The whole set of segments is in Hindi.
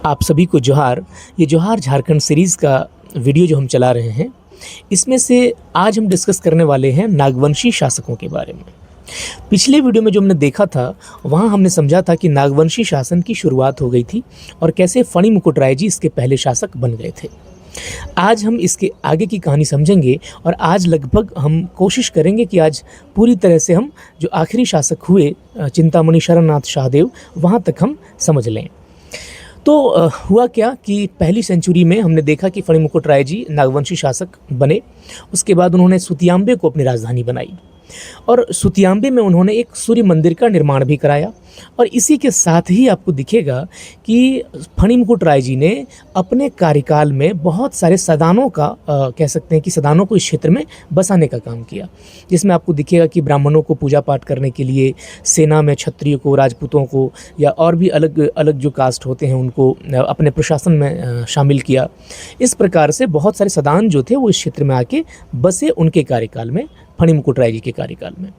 आप सभी को जोहार। ये जोहार झारखंड सीरीज़ का वीडियो जो हम चला रहे हैं, इसमें से आज हम डिस्कस करने वाले हैं नागवंशी शासकों के बारे में। पिछले वीडियो में जो हमने देखा था, वहाँ हमने समझा था कि नागवंशी शासन की शुरुआत हो गई थी और कैसे फणी मुकुट राय जी इसके पहले शासक बन गए थे। आज हम इसके आगे की कहानी समझेंगे और आज लगभग हम कोशिश करेंगे कि आज पूरी तरह से हम जो आखिरी शासक हुए चिंतामणि शरणनाथ शाहदेव, वहाँ तक हम समझ लें। तो हुआ क्या कि पहली सेंचुरी में हमने देखा कि फणी मुकुट राय जी नागवंशी शासक बने। उसके बाद उन्होंने सुतियांबे को अपनी राजधानी बनाई और सुतियांबे में उन्होंने एक सूर्य मंदिर का निर्माण भी कराया। और इसी के साथ ही आपको दिखेगा कि फणी मुकुट राय जी ने अपने कार्यकाल में बहुत सारे सदानों का कह सकते हैं कि सदानों को इस क्षेत्र में बसाने का काम किया, जिसमें आपको दिखेगा कि ब्राह्मणों को पूजा पाठ करने के लिए, सेना में क्षत्रियों को, राजपूतों को या और भी अलग अलग जो कास्ट होते हैं उनको अपने प्रशासन में शामिल किया। इस प्रकार से बहुत सारे सदान जो थे वो इस क्षेत्र में आके बसे उनके कार्यकाल में, फणी मुकुट राय जी के कार्यकाल में।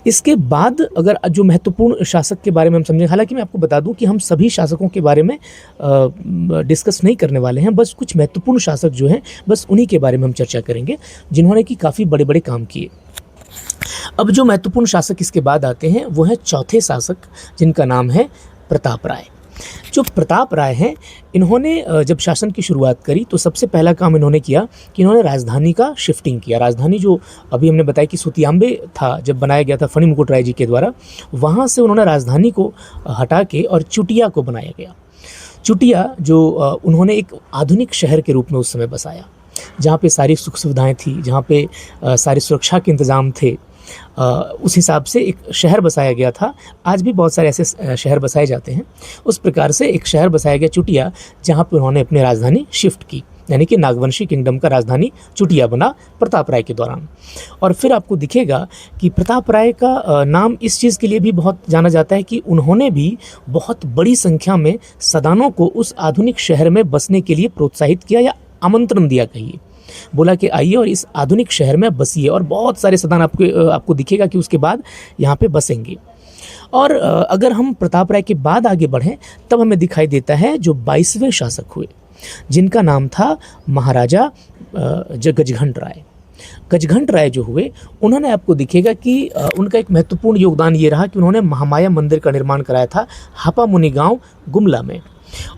इसके बाद अगर जो महत्वपूर्ण शासक के बारे में हम समझें, हालांकि मैं आपको बता दूं कि हम सभी शासकों के बारे में डिस्कस नहीं करने वाले हैं, बस कुछ महत्वपूर्ण शासक जो हैं बस उन्हीं के बारे में हम चर्चा करेंगे जिन्होंने कि काफ़ी बड़े बड़े काम किए। अब जो महत्वपूर्ण शासक इसके बाद आते हैं वो है चौथे शासक, जिनका नाम है प्रताप राय। जो प्रताप राय हैं, इन्होंने जब शासन की शुरुआत करी तो सबसे पहला काम इन्होंने किया कि इन्होंने राजधानी का शिफ्टिंग किया। राजधानी जो अभी हमने बताया कि सुतियांबे था, जब बनाया गया था फणी मुकुट राय जी के द्वारा, वहाँ से उन्होंने राजधानी को हटा के और चुटिया को बनाया गया। चुटिया जो उन्होंने एक आधुनिक शहर के रूप में उस समय बसाया, जहाँ पे सारी सुख सुविधाएँ थी, जहाँ पे सारी सुरक्षा के इंतज़ाम थे। उस हिसाब से एक शहर बसाया गया था। आज भी बहुत सारे ऐसे शहर बसाए जाते हैं। उस प्रकार से एक शहर बसाया गया चुटिया, जहाँ पर उन्होंने अपनी राजधानी शिफ्ट की, यानी कि नागवंशी किंगडम का राजधानी चुटिया बना प्रताप राय के दौरान। और फिर आपको दिखेगा कि प्रताप राय का नाम इस चीज़ के लिए भी बहुत जाना जाता है कि उन्होंने भी बहुत बड़ी संख्या में सदानों को उस आधुनिक शहर में बसने के लिए प्रोत्साहित किया या आमंत्रण दिया, कहिए, बोला कि आइए और इस आधुनिक शहर में बसिए। और बहुत सारे सदान आपको दिखेगा कि उसके बाद यहाँ पे बसेंगे। और अगर हम प्रताप राय के बाद आगे बढ़ें, तब हमें दिखाई देता है जो 22वें शासक हुए, जिनका नाम था महाराजा गजघंट राय। गजघंट राय जो हुए, उन्होंने आपको दिखेगा कि उनका एक महत्वपूर्ण योगदान ये रहा कि उन्होंने महामाया मंदिर का निर्माण कराया था हापा मुनि गाँव गुमला में।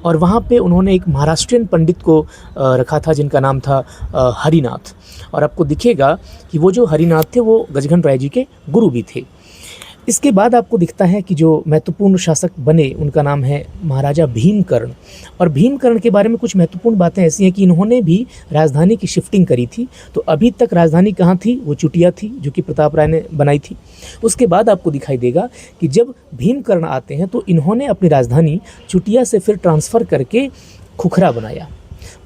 और वहाँ पे उन्होंने एक महाराष्ट्रियन पंडित को रखा था, जिनका नाम था हरिनाथ। और आपको दिखेगा कि वो जो हरिनाथ थे वो गजघंट राय जी के गुरु भी थे। इसके बाद आपको दिखता है कि जो महत्वपूर्ण शासक बने, उनका नाम है महाराजा भीमकर्ण। और भीमकर्ण के बारे में कुछ महत्वपूर्ण बातें ऐसी हैं कि इन्होंने भी राजधानी की शिफ्टिंग करी थी। तो अभी तक राजधानी कहाँ थी? वो चुटिया थी, जो कि प्रताप राय ने बनाई थी। उसके बाद आपको दिखाई देगा कि जब भीमकर्ण आते हैं तो इन्होंने अपनी राजधानी चुटिया से फिर ट्रांसफ़र करके खुखरा बनाया,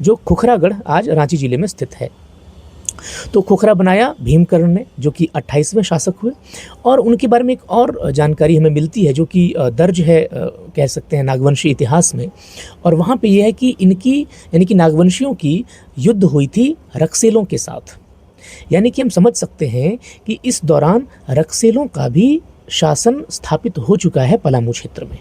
जो खुखरागढ़ आज रांची ज़िले में स्थित है। तो खुखरा बनाया भीमकर्ण ने, जो कि 28वें शासक हुए। और उनके बारे में एक और जानकारी हमें मिलती है जो कि दर्ज है, कह सकते हैं, नागवंशी इतिहास में। और वहाँ पे यह है कि इनकी यानी कि नागवंशियों की युद्ध हुई थी रक्सेलों के साथ। यानी कि हम समझ सकते हैं कि इस दौरान रक्सेलों का भी शासन स्थापित हो चुका है पलामू क्षेत्र में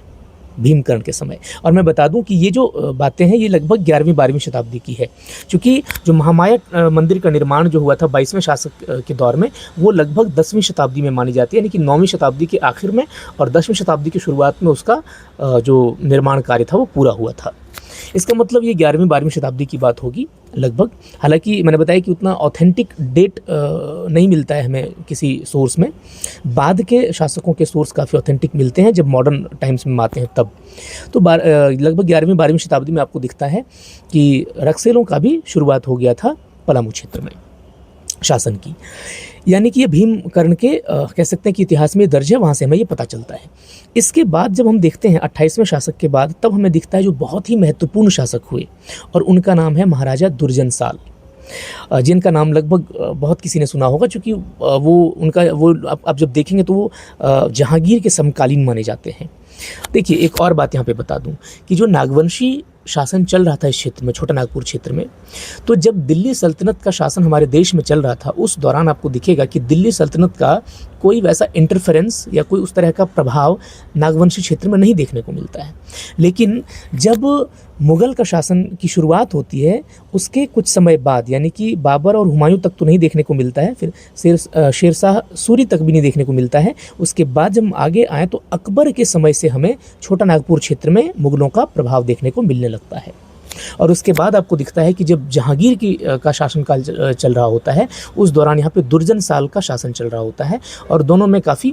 भीमकर्ण के समय। और मैं बता दूं कि ये जो बातें हैं ये लगभग 11वीं-12वीं शताब्दी की है, क्योंकि जो महामाया मंदिर का निर्माण जो हुआ था 22वें शासक के दौर में, वो लगभग 10वीं शताब्दी में मानी जाती है, यानी कि 9वीं शताब्दी के आखिर में और 10वीं शताब्दी की शुरुआत में उसका जो निर्माण कार्य था वो पूरा हुआ था। इसका मतलब ये 11वीं-12वीं शताब्दी की बात होगी लगभग। हालांकि मैंने बताया कि उतना ऑथेंटिक डेट नहीं मिलता है हमें किसी सोर्स में। बाद के शासकों के सोर्स काफ़ी ऑथेंटिक मिलते हैं जब मॉडर्न टाइम्स में आते हैं तब। तो लगभग 11वीं-12वीं शताब्दी में आपको दिखता है कि रक्सेलों का भी शुरुआत हो गया था पलामू क्षेत्र में शासन की। यानी कि ये भीमकर्ण के कह सकते हैं कि इतिहास में दर्ज है, वहाँ से हमें ये पता चलता है। इसके बाद जब हम देखते हैं 28वें शासक के बाद, तब हमें दिखता है जो बहुत ही महत्वपूर्ण शासक हुए, और उनका नाम है महाराजा दुर्जनसाल, जिनका नाम लगभग बहुत किसी ने सुना होगा, क्योंकि वो आप जब देखेंगे तो वो जहांगीर के समकालीन माने जाते हैं। देखिए, एक और बात यहाँ पे बता दूँ कि जो नागवंशी शासन चल रहा था इस क्षेत्र में, छोटा नागपुर क्षेत्र में, तो जब दिल्ली सल्तनत का शासन हमारे देश में चल रहा था, उस दौरान आपको दिखेगा कि दिल्ली सल्तनत का कोई वैसा इंटरफेरेंस या कोई उस तरह का प्रभाव नागवंशी क्षेत्र में नहीं देखने को मिलता है। लेकिन जब मुग़ल का शासन की शुरुआत होती है, उसके कुछ समय बाद, यानी कि बाबर और हुमायूं तक तो नहीं देखने को मिलता है, फिर शेरशाह सूरी तक भी नहीं देखने को मिलता है। उसके बाद जब हम आगे आएँ तो अकबर के समय से हमें छोटा नागपुर क्षेत्र में मुग़लों का प्रभाव देखने को मिलने लगता है। और उसके बाद आपको दिखता है कि जब जहांगीर का शासनकाल चल रहा होता है, उस दौरान यहाँ पे दुर्जन साल का शासन चल रहा होता है। और दोनों में काफ़ी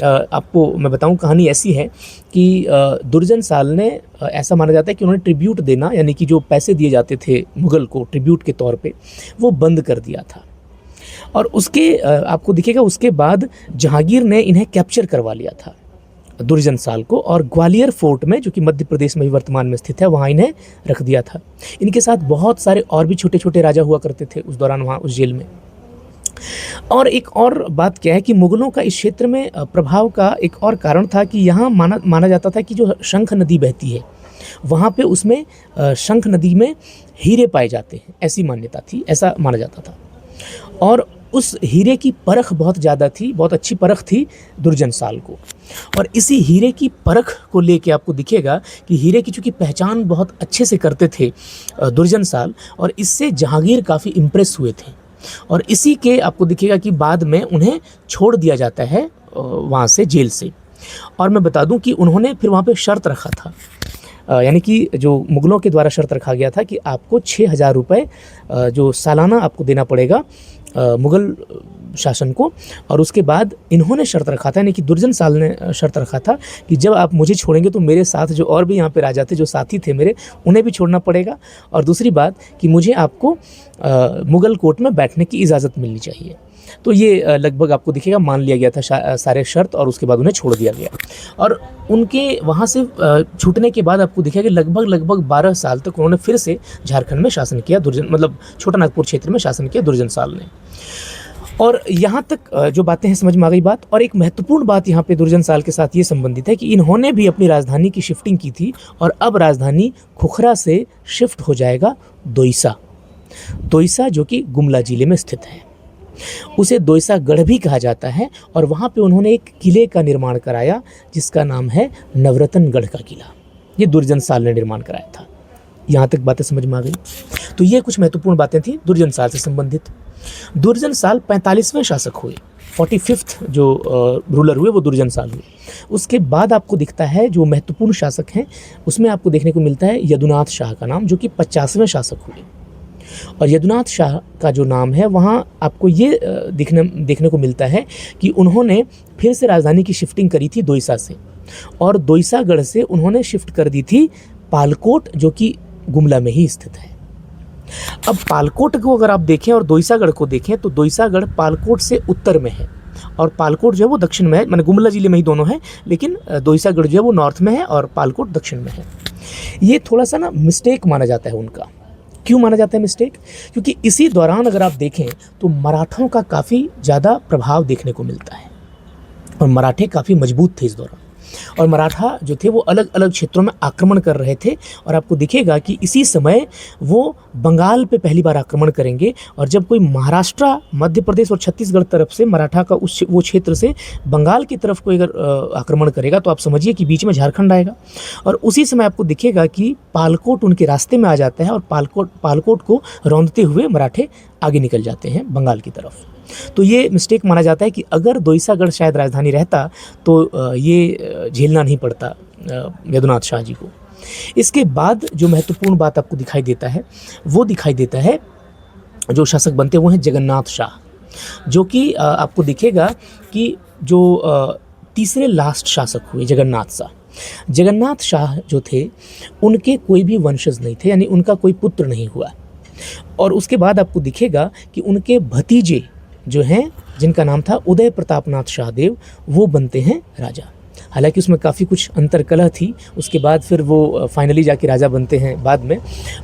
आपको मैं बताऊं, कहानी ऐसी है कि दुर्जन साल ने ऐसा माना जाता है कि उन्होंने ट्रिब्यूट देना, यानी कि जो पैसे दिए जाते थे मुग़ल को ट्रिब्यूट के तौर पे, वो बंद कर दिया था। और उसके आपको दिखेगा उसके बाद जहांगीर ने इन्हें कैप्चर करवा लिया था, दुर्जन साल को, और ग्वालियर फोर्ट में, जो कि मध्य प्रदेश में भी वर्तमान में स्थित है, वहाँ इन्हें रख दिया था। इनके साथ बहुत सारे और भी छोटे छोटे राजा हुआ करते थे उस दौरान वहाँ उस जेल में। और एक और बात क्या है कि मुग़लों का इस क्षेत्र में प्रभाव का एक और कारण था कि यहाँ माना जाता था कि जो शंख नदी बहती है, वहाँ पे उसमें शंख नदी में हीरे पाए जाते हैं, ऐसी मान्यता थी, ऐसा माना जाता था। और उस हीरे की परख बहुत ज़्यादा थी, बहुत अच्छी परख थी दुर्जन साल को। और इसी हीरे की परख को लेके आपको दिखेगा कि हीरे की चूँकि पहचान बहुत अच्छे से करते थे दुर्जन साल, और इससे जहांगीर काफ़ी इम्प्रेस हुए थे। और इसी के आपको दिखेगा कि बाद में उन्हें छोड़ दिया जाता है वहाँ से, जेल से। और मैं बता दूं कि उन्होंने फिर वहाँ पे शर्त रखा था, यानी कि जो मुग़लों के द्वारा शर्त रखा गया था कि आपको 6,000 रुपये जो सालाना आपको देना पड़ेगा मुग़ल शासन को। और उसके बाद इन्होंने शर्त रखा था, यानी कि दुर्जन साल ने शर्त रखा था कि जब आप मुझे छोड़ेंगे तो मेरे साथ जो और भी यहाँ पे राजा थे, जो साथी थे मेरे, उन्हें भी छोड़ना पड़ेगा। और दूसरी बात कि मुझे आपको मुग़ल कोर्ट में बैठने की इजाज़त मिलनी चाहिए। तो ये लगभग आपको दिखेगा मान लिया गया था सारे शर्त, और उसके बाद उन्हें छोड़ दिया गया। और उनके वहाँ से छूटने के बाद आपको दिखेगा कि लगभग 12 साल तक उन्होंने फिर से झारखंड में शासन किया, मतलब छोटा नागपुर क्षेत्र में शासन किया दुर्जन साल ने। और यहाँ तक जो बातें हैं समझ में आ गई बात। और एक महत्वपूर्ण बात यहाँ पे दुर्जन साल के साथ ये संबंधित है कि इन्होंने भी अपनी राजधानी की शिफ्टिंग की थी, और अब राजधानी खुखरा से शिफ्ट हो जाएगा दोईसा, जो कि गुमला जिले में स्थित है। उसे दोईसा गढ़ भी कहा जाता है। और वहाँ पे उन्होंने एक किले का निर्माण कराया जिसका नाम है नवरत्नगढ़ का किला। ये दुर्जन साल ने निर्माण कराया था। यहाँ तक बातें समझ में आ गई। तो ये कुछ महत्वपूर्ण बातें थी दुर्जन साल से संबंधित। दुर्जन साल 45वें शासक हुए, 45th जो रूलर हुए वो दुर्जन साल हुए। उसके बाद आपको दिखता है जो महत्वपूर्ण शासक हैं, उसमें आपको देखने को मिलता है यदुनाथ शाह का नाम, जो कि 50वें शासक हुए। और यदुनाथ शाह का जो नाम है, वहाँ आपको ये देखने को मिलता है कि उन्होंने फिर से राजधानी की शिफ्टिंग करी थी दोईसा से, और दोईसागढ़ से उन्होंने शिफ्ट कर दी थी पालकोट, जो कि गुमला में ही स्थित है। अब पालकोट को अगर आप देखें और दोईसागढ़ को देखें तो दोईसागढ़ पालकोट से उत्तर में है, और पालकोट जो है वो दक्षिण में है, माने गुमला जिले में ही दोनों है, लेकिन दोईसागढ़ जो है वो नॉर्थ में है और पालकोट दक्षिण में है। ये थोड़ा सा ना मिस्टेक माना जाता है उनका। क्यों माना जाता है मिस्टेक? क्योंकि इसी दौरान अगर आप देखें तो मराठों का काफ़ी ज़्यादा प्रभाव देखने को मिलता है, और मराठे काफ़ी मजबूत थे इस दौरान। और मराठा जो थे वो अलग अलग क्षेत्रों में आक्रमण कर रहे थे, और आपको दिखेगा कि इसी समय वो बंगाल पे पहली बार आक्रमण करेंगे। और जब कोई महाराष्ट्र, मध्य प्रदेश और छत्तीसगढ़ तरफ से मराठा का वो क्षेत्र से बंगाल की तरफ कोई अगर आक्रमण करेगा तो आप समझिए कि बीच में झारखंड आएगा। और उसी समय आपको दिखेगा कि पालकोट उनके रास्ते में आ जाता है, और पालकोट को रौंदते हुए मराठे आगे निकल जाते हैं बंगाल की तरफ। तो ये मिस्टेक माना जाता है कि अगर दोईसागढ़ शायद राजधानी रहता तो ये झेलना नहीं पड़ता यदुनाथ शाह जी को। इसके बाद जो महत्वपूर्ण बात आपको दिखाई देता है वो दिखाई देता है, जो शासक बनते वो हैं जगन्नाथ शाह, जो कि आपको दिखेगा कि जो तीसरे लास्ट शासक हुए जगन्नाथ शाह जो थे उनके कोई भी वंशज नहीं थे, यानी उनका कोई पुत्र नहीं हुआ। और उसके बाद आपको दिखेगा कि उनके भतीजे जो हैं, जिनका नाम था उदय प्रतापनाथ शाहदेव, वो बनते हैं राजा। हालांकि उसमें काफ़ी कुछ अंतर्कलह थी, उसके बाद फिर वो फाइनली जाके राजा बनते हैं बाद में।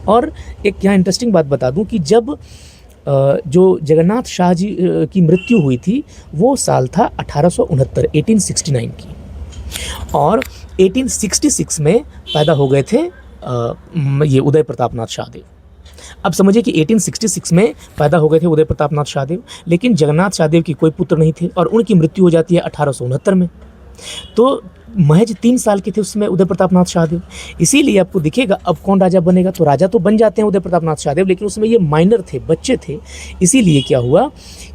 और एक यहाँ इंटरेस्टिंग बात बता दूं कि जब जो जगन्नाथ शाह जी की मृत्यु हुई थी वो साल था 1869 की, और 1866 में पैदा हो गए थे ये उदय प्रतापनाथ शाहदेव। अब समझिए कि 1866 में पैदा हो गए थे उदय प्रताप नाथ शाहदेव, लेकिन जगन्नाथ शाहदेव की कोई पुत्र नहीं थे और उनकी मृत्यु हो जाती है 1869 में। तो महज 3 साल के थे उसमें उदय प्रताप नाथ शाहदेव। इसीलिए आपको दिखेगा अब कौन राजा बनेगा, तो राजा तो बन जाते हैं उदय प्रताप नाथ शाहदेव, लेकिन उसमें ये माइनर थे, बच्चे थे। इसीलिए क्या हुआ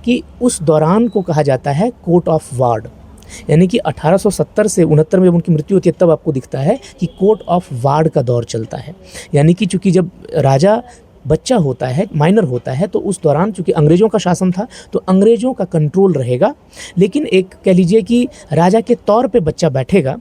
कि उस दौरान को कहा जाता है कोर्ट ऑफ वार्ड, यानी कि 1870 से 69 में जब उनकी मृत्यु होती है तब आपको दिखता है कि कोर्ट ऑफ वार्ड का दौर चलता है। यानी कि चूंकि जब राजा बच्चा होता है, माइनर होता है, तो उस दौरान चूंकि अंग्रेज़ों का शासन था तो अंग्रेज़ों का कंट्रोल रहेगा, लेकिन एक कह लीजिए कि राजा के तौर पे बच्चा बैठेगा,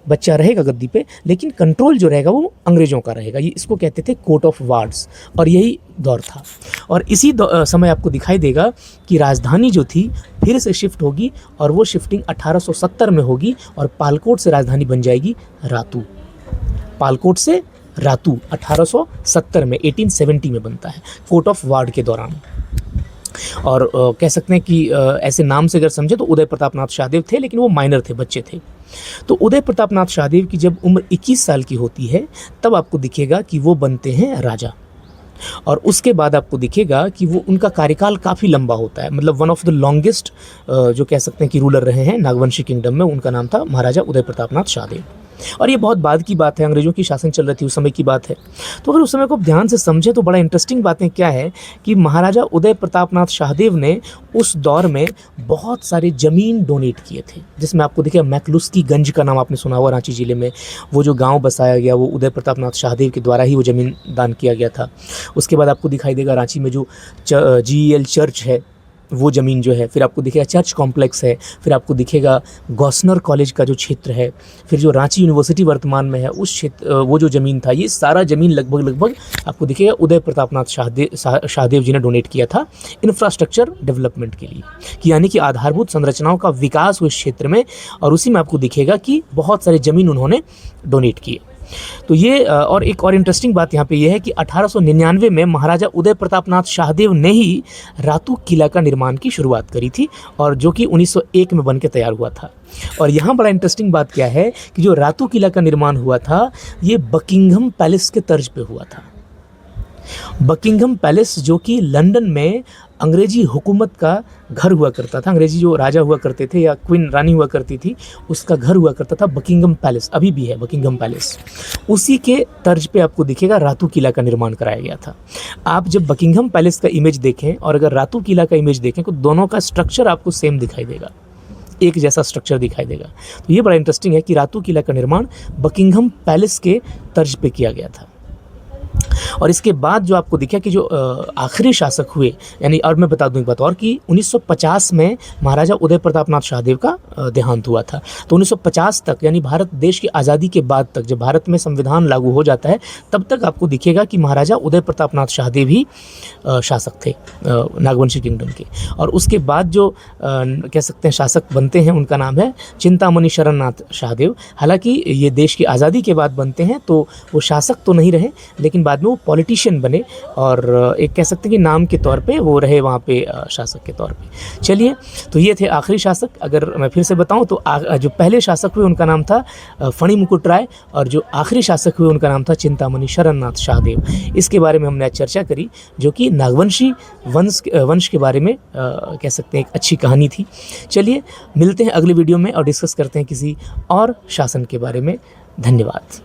बच्चा रहेगा गद्दी पे, लेकिन कंट्रोल जो रहेगा वो अंग्रेज़ों का रहेगा। ये इसको कहते थे कोर्ट ऑफ वार्ड्स, और यही दौर था। और इसी समय आपको दिखाई देगा कि राजधानी जो थी फिर से शिफ्ट होगी, और वो शिफ्टिंग 1870 में होगी और पालकोट से राजधानी बन जाएगी रातू। पालकोट से रातू 1870 में 1870 में बनता है कोर्ट ऑफ वार्ड के दौरान। और कह सकते हैं कि ऐसे नाम से अगर समझे तो उदय प्रताप नाथ शाहदेव थे, लेकिन वो माइनर थे, बच्चे थे। तो उदय प्रताप नाथ शाहदेव की जब उम्र 21 साल की होती है तब आपको दिखेगा कि वो बनते हैं राजा, और उसके बाद आपको दिखेगा कि वो उनका कार्यकाल काफ़ी लंबा होता है, मतलब वन ऑफ द लॉन्गेस्ट जो कह सकते हैं कि रूलर रहे हैं नागवंशी किंगडम में। उनका नाम था महाराजा उदय प्रताप नाथ शाहदेव, और ये बहुत बाद की बात है, अंग्रेज़ों की शासन चल रही थी उस समय की बात है। तो अगर उस समय को आप ध्यान से समझे तो बड़ा इंटरेस्टिंग बातें क्या है कि महाराजा उदय प्रताप नाथ शाहदेव ने उस दौर में बहुत सारे ज़मीन डोनेट किए थे, जिसमें आपको देखिए मैकलुस्की गंज का नाम आपने सुना हुआ, रांची ज़िले में वो जो गांव बसाया गया वो उदय प्रताप नाथ शाहदेव के द्वारा ही वो ज़मीन दान किया गया था। उसके बाद आपको दिखाई देगा रांची में जो GEL चर्च है वो ज़मीन जो है, फिर आपको दिखेगा चर्च कॉम्प्लेक्स है, फिर आपको दिखेगा गॉसनर कॉलेज का जो क्षेत्र है, फिर जो रांची यूनिवर्सिटी वर्तमान में है उस क्षेत्र, वो जो ज़मीन था, ये सारा ज़मीन लगभग आपको दिखेगा उदय प्रताप नाथ शाहदेव जी ने डोनेट किया था इंफ्रास्ट्रक्चर डेवलपमेंट के लिए, कि यानी कि आधारभूत संरचनाओं का विकास हो इस क्षेत्र में, और उसी में आपको दिखेगा कि बहुत सारे ज़मीन उन्होंने डोनेट किए। तो ये और एक और इंटरेस्टिंग बात यहाँ पे ये है कि 1899 में महाराजा उदय प्रताप नाथ शाहदेव ने ही रातू किला का निर्माण की शुरुआत करी थी, और जो कि 1901 में बन के तैयार हुआ था। और यहाँ बड़ा इंटरेस्टिंग बात क्या है कि जो रातू किला का निर्माण हुआ था ये बकिंघम पैलेस के तर्ज पे हुआ था। बकिंघम पैलेस जो कि लंदन में अंग्रेजी हुकूमत का घर हुआ करता था, अंग्रेजी जो राजा हुआ करते थे या क्वीन रानी हुआ करती थी उसका घर हुआ करता था बकिंघम पैलेस, अभी भी है बकिंघम पैलेस। उसी के तर्ज पे आपको दिखेगा रातू किला का निर्माण कराया गया था। आप जब बकिंघम पैलेस का इमेज देखें और अगर रातू किला का इमेज देखें तो दोनों का स्ट्रक्चर आपको सेम दिखाई देगा, एक जैसा स्ट्रक्चर दिखाई देगा। तो ये बड़ा इंटरेस्टिंग है कि रातू किला का निर्माण बकिंघम पैलेस के तर्ज पे किया गया था। और इसके बाद जो आपको दिखा कि जो आखिरी शासक हुए, यानी और मैं बता दूं एक बात और कि 1950 में महाराजा उदय प्रताप नाथ शाहदेव का देहांत हुआ था। तो 1950 तक, यानी भारत देश की आज़ादी के बाद तक, जब भारत में संविधान लागू हो जाता है तब तक आपको दिखेगा कि महाराजा उदय प्रताप नाथ शाहदेव ही शासक थे नागवंशी किंगडम के। और उसके बाद जो कह सकते हैं शासक बनते हैं उनका नाम है चिंतामणि शरण नाथ शाहदेव। हालांकि ये देश की आज़ादी के बाद बनते हैं तो वो शासक तो नहीं रहे, लेकिन बाद में वो पॉलिटिशियन बने और एक कह सकते हैं कि नाम के तौर पे वो रहे वहाँ पे शासक के तौर पे। चलिए, तो ये थे आखिरी शासक। अगर मैं फिर से बताऊं तो जो पहले शासक हुए उनका नाम था फणी मुकुट राय, और जो आखिरी शासक हुए उनका नाम था चिंतामणि शरण नाथ शाहदेव। इसके बारे में हमने आज चर्चा करी, जो कि नागवंशी वंश के बारे में कह सकते हैं एक अच्छी कहानी थी। चलिए, मिलते हैं अगले वीडियो में और डिस्कस करते हैं किसी और शासन के बारे में। धन्यवाद।